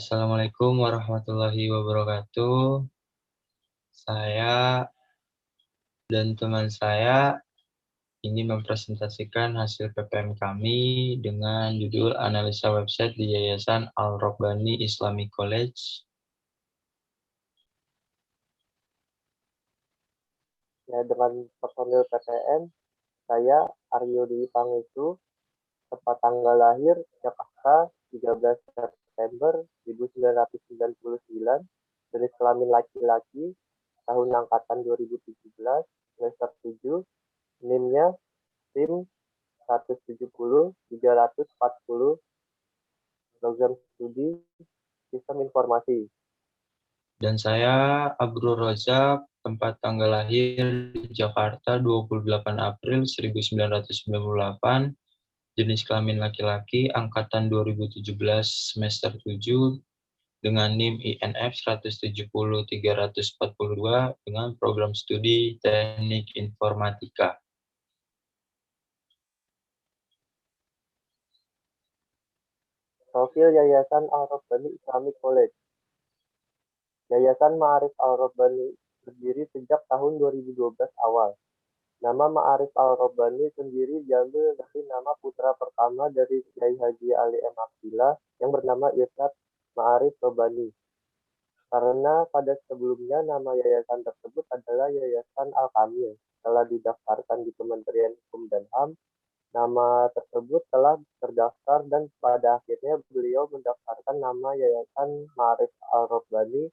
Assalamualaikum warahmatullahi wabarakatuh. Saya dan teman saya ingin mempresentasikan hasil PPM kami dengan judul analisa website di Yayasan Al-Rabbani Islamic College. Ya, dengan personil PTN, saya Aryo Dwi Pangestu, tempat tanggal lahir Jakarta 13 September 1999, jenis kelamin laki-laki, tahun angkatan 2017, semester 7, NIM-nya SIM 170-340, program studi Sistem Informasi. Dan saya Abrul Rozak, tempat tanggal lahir Jakarta 28 April 1998, jenis kelamin laki-laki, angkatan 2017, semester 7, dengan NIM INF 170-342 dengan program studi Teknik Informatika. Profil Yayasan Al-Rabbani Islamic College. Yayasan Ma'arif Al-Rabbani berdiri sejak tahun 2012 awal. Nama Ma'arif Al-Rabbani sendiri diambil dari nama putra pertama dari Kiai Haji Ali M. Abdillah yang bernama Irsyad Ma'arif Rabbani. Karena pada sebelumnya nama yayasan tersebut adalah Yayasan Al-Kamil. Setelah didaftarkan di Kementerian Hukum dan HAM, nama tersebut telah terdaftar dan pada akhirnya beliau mendaftarkan nama Yayasan Ma'arif Al-Rabbani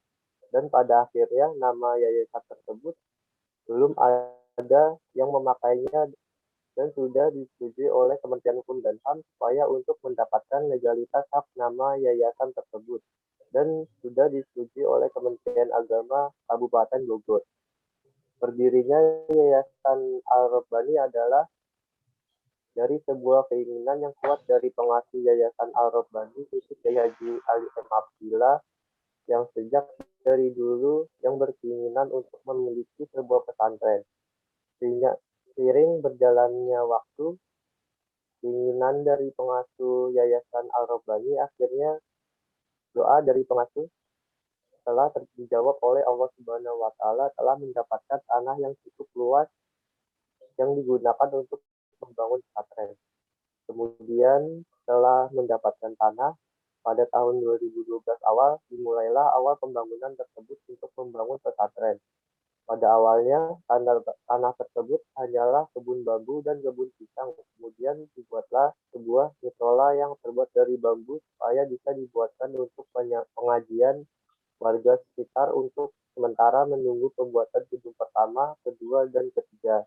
dan pada akhirnya nama yayasan tersebut belum ada yang memakainya dan sudah disetujui oleh Kementerian Hukum dan HAM supaya untuk mendapatkan legalitas hak nama yayasan tersebut dan sudah disetujui oleh Kementerian Agama Kabupaten Bogor. Berdirinya Yayasan Al-Rabbani adalah dari sebuah keinginan yang kuat dari pengasuh Yayasan Al-Rabbani, yaitu Kiai Haji Ali M. Abdillah, yang sejak dari dulu yang berkeinginan untuk memiliki sebuah pesantren. Seiring berjalannya waktu, keinginan dari pengasuh Yayasan Al-Rabbani akhirnya doa dari pengasuh telah dijawab oleh Allah Subhanahu wa taala, telah mendapatkan tanah yang cukup luas yang digunakan untuk membangun pesantren. Kemudian setelah mendapatkan tanah, pada tahun 2012 awal dimulailah awal pembangunan tersebut untuk membangun pesantren. Pada awalnya tanah tersebut hanyalah kebun bambu dan kebun pisang. Kemudian dibuatlah sebuah musola yang terbuat dari bambu supaya bisa dibuatkan untuk pengajian warga sekitar untuk sementara menunggu pembuatan gedung pertama, kedua, dan ketiga.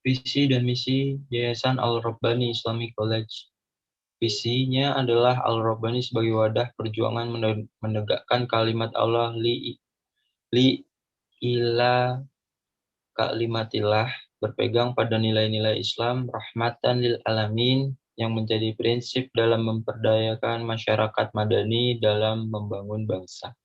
Visi dan misi Yayasan Al-Rabbani Islamic College. Visinya adalah Al-Rabbani sebagai wadah perjuangan menegakkan kalimat Allah li ila kalimatillah, berpegang pada nilai-nilai Islam, rahmatan lil alamin, yang menjadi prinsip dalam memperdayakan masyarakat madani dalam membangun bangsa.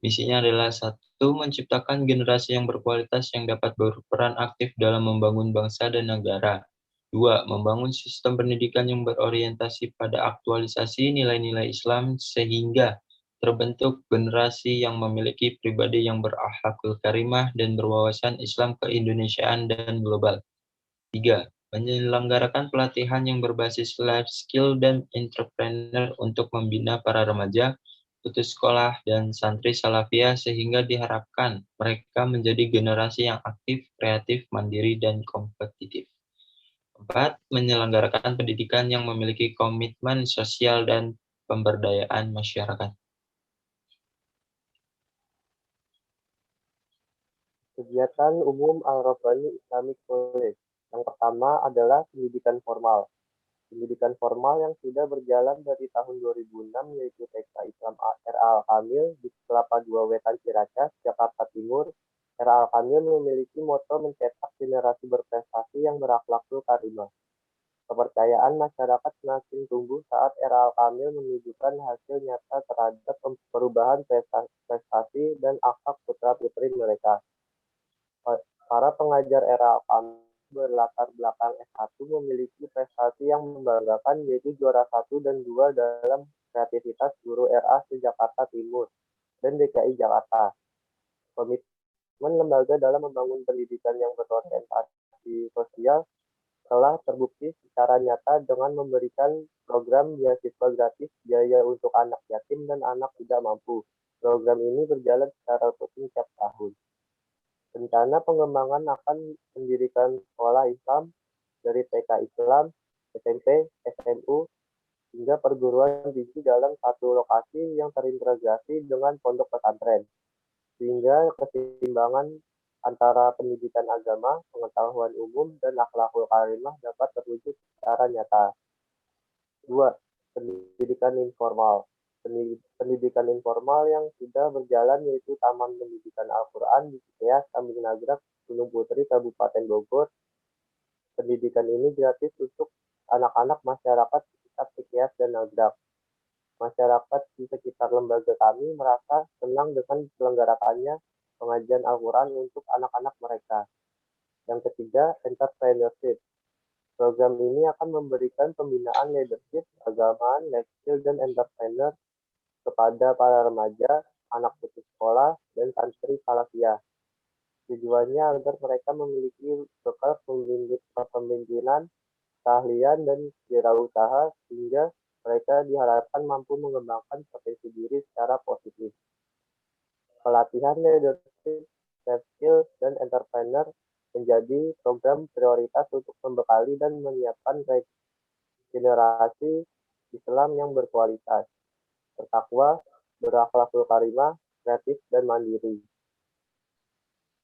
Misinya adalah satu, menciptakan generasi yang berkualitas yang dapat berperan aktif dalam membangun bangsa dan negara. Dua, membangun sistem pendidikan yang berorientasi pada aktualisasi nilai-nilai Islam sehingga terbentuk generasi yang memiliki pribadi yang berakhlakul karimah dan berwawasan Islam keindonesiaan dan global. Tiga, menyelenggarakan pelatihan yang berbasis life skill dan entrepreneur untuk membina para remaja, putus sekolah, dan santri salafiyah sehingga diharapkan mereka menjadi generasi yang aktif, kreatif, mandiri, dan kompetitif. 4. Menyelenggarakan pendidikan yang memiliki komitmen sosial dan pemberdayaan masyarakat. Kegiatan umum Al-Rabbani Islamic College. Yang pertama adalah pendidikan formal. Pendidikan formal yang sudah berjalan dari tahun 2006 yaitu TK Islam R.A. Al-Kamil di Kelapa II Wetan Ciracas, Jakarta Timur. R.A. Al-Kamil memiliki moto mencetak generasi berprestasi yang berakhlakul karimah. Kepercayaan masyarakat semakin tumbuh saat R.A. Al-Kamil menunjukkan hasil nyata terhadap perubahan prestasi dan akhlak putra-putri mereka. Para pengajar R.A. Al-Kamil berlatar belakang S1 memiliki prestasi yang membanggakan, yaitu juara 1 dan 2 dalam kreativitas guru RA se-Jakarta Timur dan DKI Jakarta. Komitmen lembaga dalam membangun pendidikan yang berorientasi sosial telah terbukti secara nyata dengan memberikan program beasiswa gratis biaya untuk anak yatim dan anak tidak mampu. Program ini berjalan secara rutin setiap tahun. Rencana pengembangan akan mendirikan sekolah Islam dari TK Islam, SMP, SMU, hingga perguruan tinggi dalam satu lokasi yang terintegrasi dengan pondok pesantren, sehingga keseimbangan antara pendidikan agama, pengetahuan umum, dan akhlakul karimah dapat terwujud secara nyata. 2. Pendidikan informal. Pendidikan informal yang sudah berjalan yaitu Taman Pendidikan Al-Quran di Cikeas, Kambing Nagrak, Gunung Putri, Kabupaten Bogor. Pendidikan ini gratis untuk anak-anak masyarakat sekitar Cikeas dan Nagrak. Masyarakat di sekitar lembaga kami merasa senang dengan diselenggarakannya pengajian Al-Quran untuk anak-anak mereka. Yang ketiga, entrepreneurship. Program ini akan memberikan pembinaan leadership, keagamaan, life skill, dan entrepreneur kepada para remaja, anak putus sekolah, dan santri Salafiyah. Tujuannya agar mereka memiliki bekal kepemimpinan, keahlian, dan wirausaha sehingga mereka diharapkan mampu mengembangkan potensi diri secara positif. Pelatihan leadership, life skill, dan entrepreneur menjadi program prioritas untuk membekali dan menyiapkan generasi Islam yang berkualitas, bertakwa, berakhlakul karimah, kreatif, dan mandiri.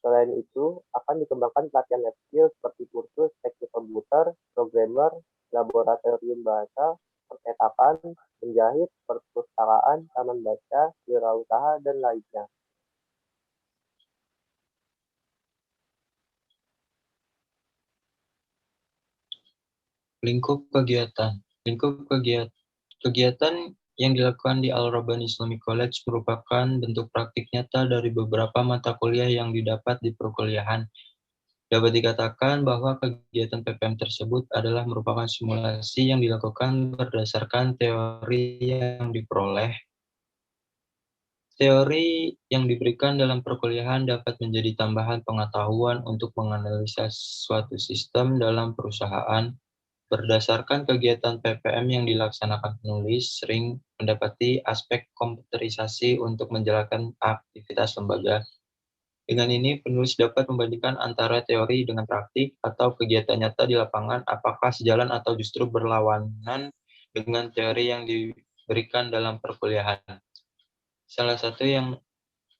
Selain itu, akan dikembangkan pelatihan life skill seperti kursus teknik komputer, programmer, laboratorium bahasa, percetakan, menjahit, perpustakaan, taman baca, wirausaha, dan lainnya. Lingkup kegiatan. Kegiatan yang dilakukan di Al-Rabbani Islamic College merupakan bentuk praktik nyata dari beberapa mata kuliah yang didapat di perkuliahan. Dapat dikatakan bahwa kegiatan PPM tersebut adalah merupakan simulasi yang dilakukan berdasarkan teori yang diperoleh. Teori yang diberikan dalam perkuliahan dapat menjadi tambahan pengetahuan untuk menganalisa suatu sistem dalam perusahaan. Berdasarkan kegiatan PPM yang dilaksanakan penulis, sering mendapati aspek komputerisasi untuk menjalankan aktivitas lembaga. Dengan ini, penulis dapat membandingkan antara teori dengan praktik atau kegiatan nyata di lapangan, apakah sejalan atau justru berlawanan dengan teori yang diberikan dalam perkuliahan. Salah satu yang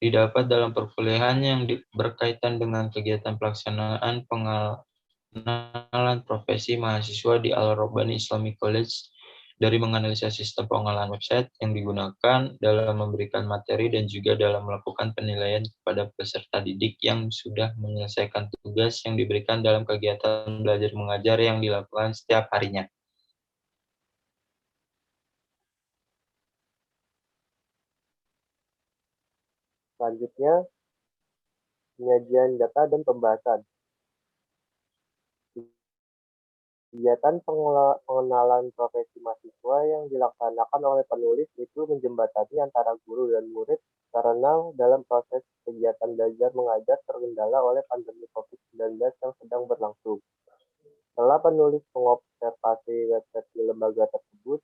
didapat dalam perkuliahan yang berkaitan dengan kegiatan pelaksanaan pengenalan profesi mahasiswa di Al-Rabbani Islamic College dari menganalisa sistem pengolahan website yang digunakan dalam memberikan materi dan juga dalam melakukan penilaian kepada peserta didik yang sudah menyelesaikan tugas yang diberikan dalam kegiatan belajar mengajar yang dilakukan setiap harinya. Selanjutnya, penyajian data dan pembahasan. Kegiatan pengenalan profesi mahasiswa yang dilaksanakan oleh penulis itu menjembatani antara guru dan murid karena dalam proses kegiatan belajar mengajar terkendala oleh pandemi COVID-19 yang sedang berlangsung. Setelah penulis mengobservasi website di lembaga tersebut,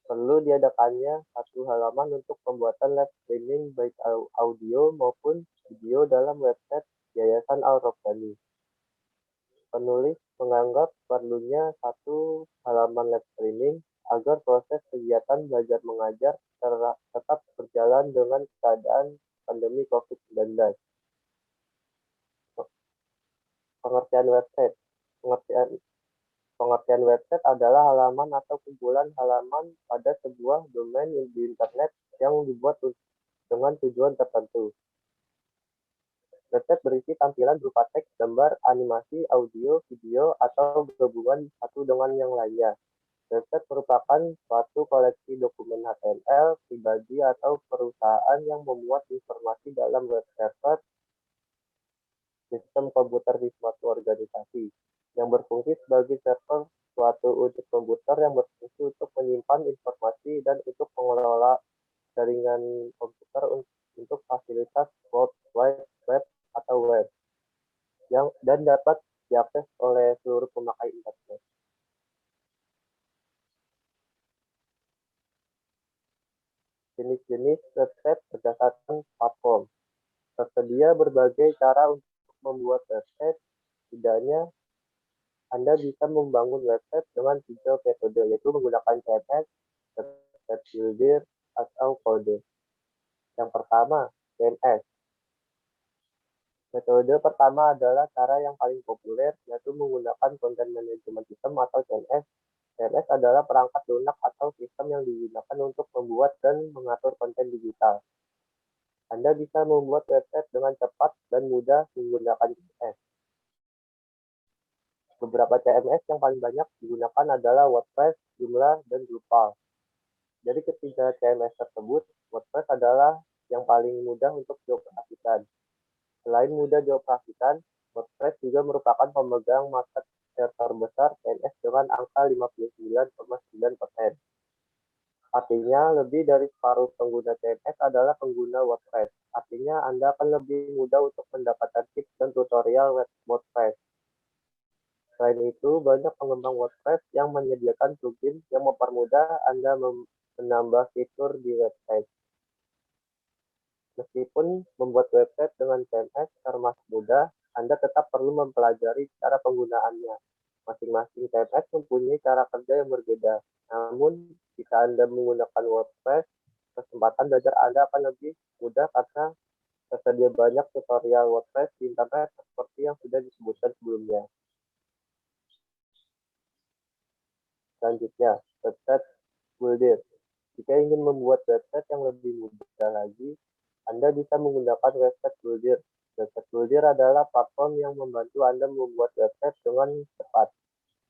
perlu diadakannya satu halaman untuk pembuatan live streaming baik audio maupun video dalam website Yayasan Al-Rabbani. Penulis menganggap perlunya satu halaman live streaming agar proses kegiatan belajar mengajar tetap berjalan dengan keadaan pandemi COVID-19. Pengertian website. Pengertian website adalah halaman atau kumpulan halaman pada sebuah domain di internet yang dibuat dengan tujuan tertentu. Website berisi tampilan berupa teks, gambar, animasi, audio, video, atau gabungan satu dengan yang lainnya. Website merupakan suatu koleksi dokumen HTML, pribadi, atau perusahaan yang memuat informasi dalam web server, sistem komputer di suatu organisasi. yang berfungsi sebagai server suatu unit komputer yang berfungsi untuk menyimpan informasi dan untuk mengelola jaringan komputer untuk fasilitas World Wide Web atau web yang dan dapat diakses oleh seluruh pemakai internet. Jenis-jenis website berdasarkan platform. Tersedia berbagai cara untuk membuat website. Setidaknya Anda bisa membangun website dengan 3 metode, yaitu menggunakan CMS, website builder, atau kode. Yang pertama, CMS. Metode pertama adalah cara yang paling populer, yaitu menggunakan Content Management System atau CMS. CMS adalah perangkat lunak atau sistem yang digunakan untuk membuat dan mengatur konten digital. Anda bisa membuat website dengan cepat dan mudah menggunakan CMS. Beberapa CMS yang paling banyak digunakan adalah WordPress, Joomla, dan Drupal. Dari ketiga CMS tersebut, WordPress adalah yang paling mudah untuk dioperasikan. Selain mudah dioperasikan, WordPress juga merupakan pemegang market share terbesar CMS dengan angka 59,9%. Artinya, lebih dari separuh pengguna CMS adalah pengguna WordPress. Artinya, Anda akan lebih mudah untuk mendapatkan tips dan tutorial WordPress. Selain itu, banyak pengembang WordPress yang menyediakan plugin yang mempermudah Anda menambah fitur di website. Meskipun membuat website dengan CMS termasuk mudah, Anda tetap perlu mempelajari cara penggunaannya. Masing-masing CMS mempunyai cara kerja yang berbeda. Namun, jika Anda menggunakan WordPress, kesempatan belajar Anda akan lebih mudah karena tersedia banyak tutorial WordPress di internet seperti yang sudah disebutkan sebelumnya. Selanjutnya, website builder. Jika ingin membuat website yang lebih mudah lagi, Anda bisa menggunakan website builder. Website builder adalah platform yang membantu Anda membuat website dengan cepat,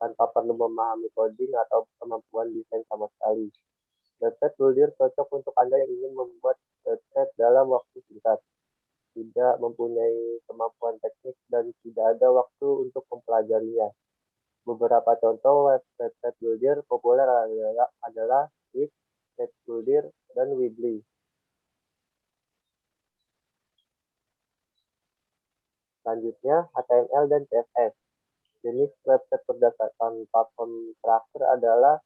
tanpa perlu memahami coding atau kemampuan desain sama sekali. Website builder cocok untuk Anda yang ingin membuat website dalam waktu singkat, tidak mempunyai kemampuan teknik, dan tidak ada waktu untuk mempelajarinya. Beberapa contoh website builder populer adalah Wix, Page Builder, dan Weebly. Selanjutnya, HTML dan CSS. Jenis website berdasarkan platform terakhir adalah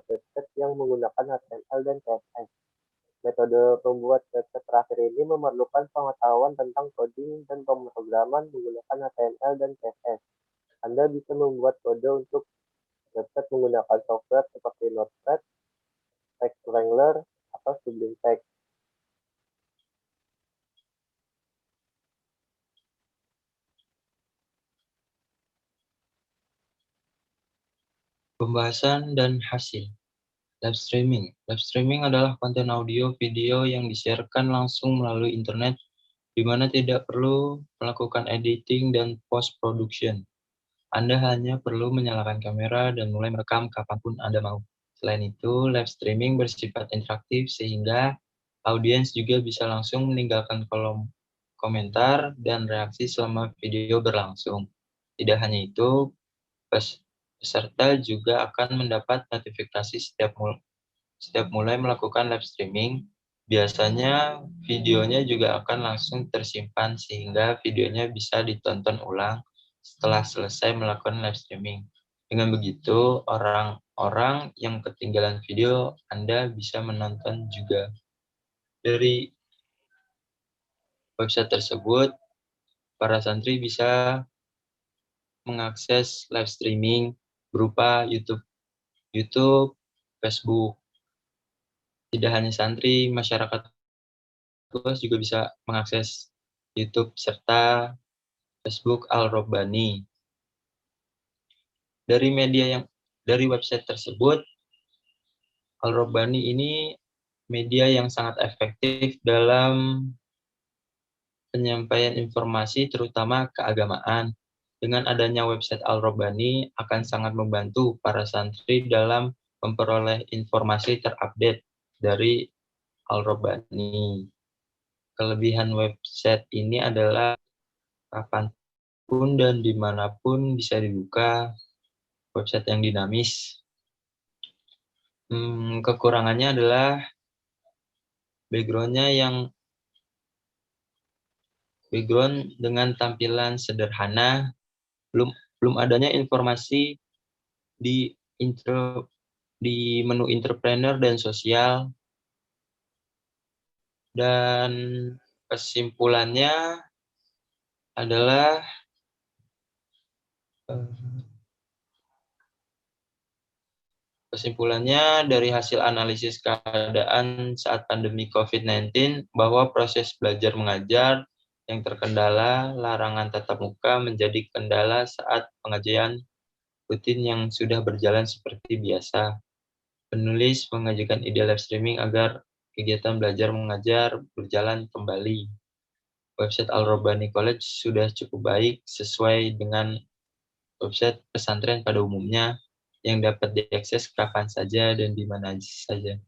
website yang menggunakan HTML dan CSS. Metode pembuat website terakhir ini memerlukan pengetahuan tentang coding dan pemrograman menggunakan HTML dan CSS. Anda bisa membuat kode untuk website menggunakan software seperti Notepad, Text Wrangler, atau Sublime Text. Pembahasan dan hasil. Live streaming. Live streaming adalah konten audio video yang disiarkan langsung melalui internet, di mana tidak perlu melakukan editing dan post-production. Anda hanya perlu menyalakan kamera dan mulai merekam kapanpun Anda mau. Selain itu, live streaming bersifat interaktif sehingga audiens juga bisa langsung meninggalkan kolom komentar dan reaksi selama video berlangsung. Tidak hanya itu, peserta juga akan mendapat notifikasi setiap mulai melakukan live streaming. Biasanya videonya juga akan langsung tersimpan sehingga videonya bisa ditonton ulang setelah selesai melakukan live streaming. Dengan begitu, orang-orang yang ketinggalan video Anda bisa menonton juga. Dari website tersebut, para santri bisa mengakses live streaming berupa YouTube, Facebook. Tidak hanya santri, masyarakat luas juga bisa mengakses YouTube serta Facebook Al-Robbani. Dari website tersebut, Al-Robbani ini media yang sangat efektif dalam penyampaian informasi terutama keagamaan. Dengan adanya website Al-Robbani akan sangat membantu para santri dalam memperoleh informasi terupdate dari Al-Robbani. Kelebihan website ini adalah kapan kapanpun dan dimanapun bisa dibuka, website yang dinamis. Kekurangannya adalah background dengan tampilan sederhana, belum adanya informasi di menu entrepreneur dan sosial, dan kesimpulannya adalah dari hasil analisis keadaan saat pandemi COVID-19 bahwa proses belajar mengajar yang terkendala larangan tatap muka menjadi kendala saat pengajian rutin yang sudah berjalan seperti biasa. Penulis mengajukan ide live streaming agar kegiatan belajar mengajar berjalan kembali. Website Al-Rabbani College sudah cukup baik sesuai dengan website pesantren pada umumnya yang dapat diakses kapan saja dan di mana saja.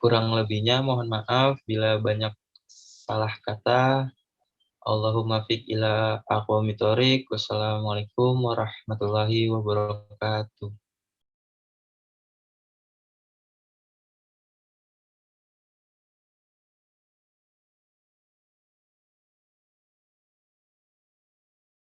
Kurang lebihnya mohon maaf bila banyak salah kata. Allahumma fiq ila aqwamit thoriq. Wassalamualaikum warahmatullahi wabarakatuh.